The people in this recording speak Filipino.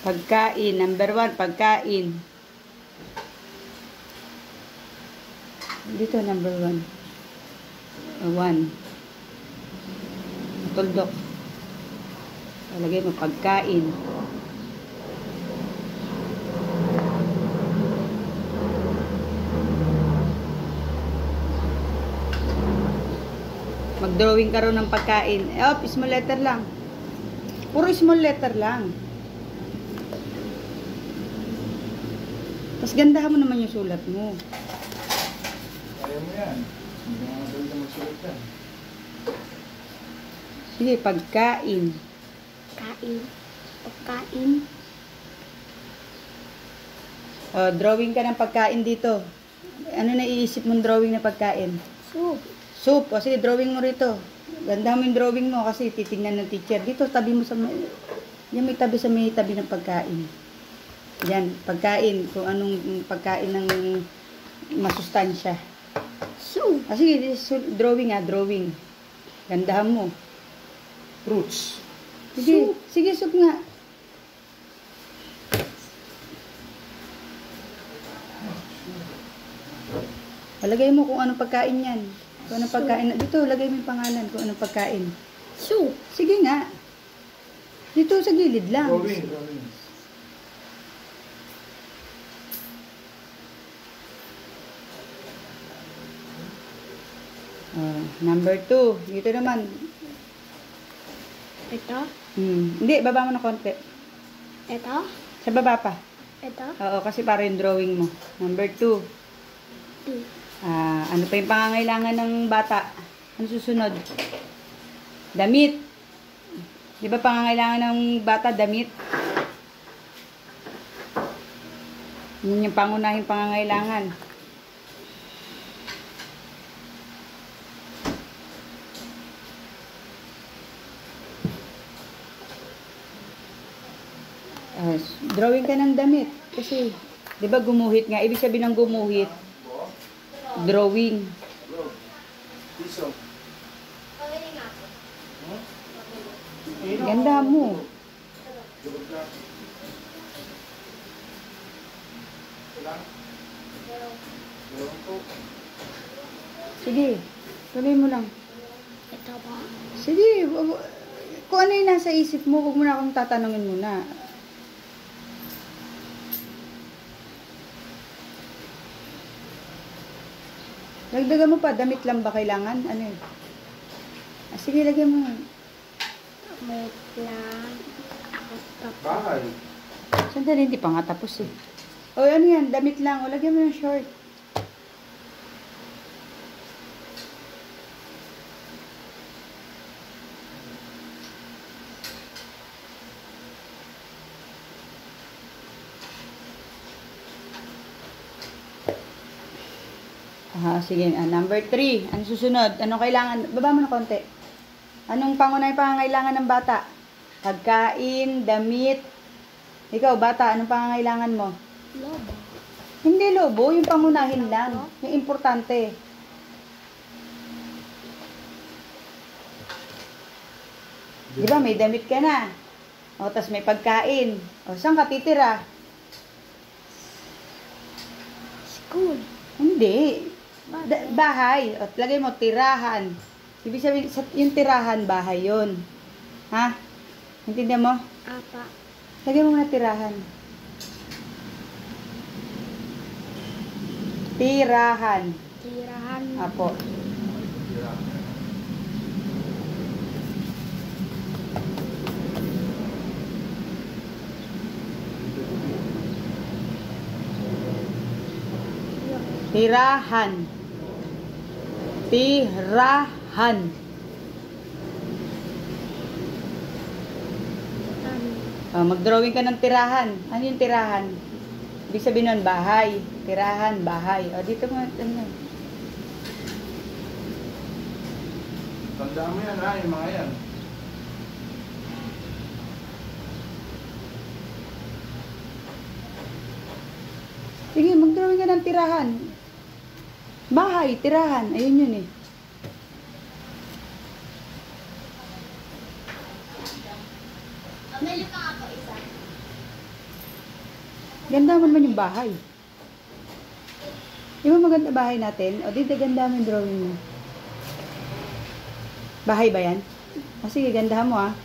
Pagkain. Number 1, pagkain. Dito, number 1. 1. Tuldok. Lagay mo, pagkain. Mag-drawing ka rin ng pagkain. Small letter lang. Puro small letter lang. Tapos gandahan mo naman yung sulat mo. Kaya mo yan. Hindi mo nga na magsulat yan. Sige, pagkain. Kain. Pagkain. Drawing ka ng pagkain dito. Ano naiisip mong drawing na pagkain? Soup. Soup. O sige, drawing mo rito. Gandahan mo yung drawing mo kasi titingnan ng teacher. Dito, tabi mo sa yan may tabi sa may tabi ng pagkain. Yan, pagkain. Kung anong pagkain ng masustansya. Soup. Sige, drawing drawing. Gandahan mo. Fruits. Sige, sige, soup nga. Lagay mo kung anong pagkain yan. Kung anong pagkain. Dito, lagay mo yung pangalan kung anong pagkain. Soup. Sige nga. Dito sa gilid lang. Drawing. Number 2. Dito naman. Ito. Hindi, baba mo na konti. Ito. Sa baba pa. Ito. Oo, kasi para yung drawing mo. Number 2. Ano pa yung pangangailangan ng bata? Ano susunod? Damit. Di ba pangangailangan ng bata, damit? Yun yung pangunahing pangangailangan. Drawing ka ng damit. Kasi, di ba gumuhit nga? Ibig sabihin ng gumuhit, drawing. Piso. Ganda mo. Sige, tuloy mo lang. Ito ba? Sige, kung ano yung nasa isip mo, huwag mo na akong tatanungin muna. Dagdagan mo pa, damit lang ba kailangan? Ano yun? Sige, lagyan mo. May plan. Bahay. Sandali, hindi pa nga tapos eh. O, ano yan? Damit lang. O, lagyan mo ng short. Sige. Number 3. Ano susunod? Anong kailangan? Baba mo na konti. Anong pangunahing pangangailangan ng bata? Pagkain, damit. Ikaw, bata, anong pangangailangan mo? Lobo. Hindi lobo, yung pangunahin lang. Yung importante. Di ba, may damit ka na. O, tas may pagkain. O, saan ka titira? School. Hindi. Bahay. O, lagay mo, tirahan. Ibig sabihin, yung tirahan, bahay yun. Ha? Intindihan mo? Apa. Lagay mo na tirahan. Tirahan. Tirahan. Apo. Tirahan. Tirahan. Mag-drawing ka ng tirahan. Ano yung tirahan? Ibig sabihin nun, bahay. Tirahan, bahay. O, dito mo. Ano? Tandaan mo yan ha, yung mga yan. Sige, mag-drawing ka ng tirahan. Bahay, tirahan. Ayun yun eh. Ganda mo naman yung bahay. Di ba maganda bahay natin? O, di ganda mo yung drawing mo. Bahay ba yan? O, sige, gandahan mo ah.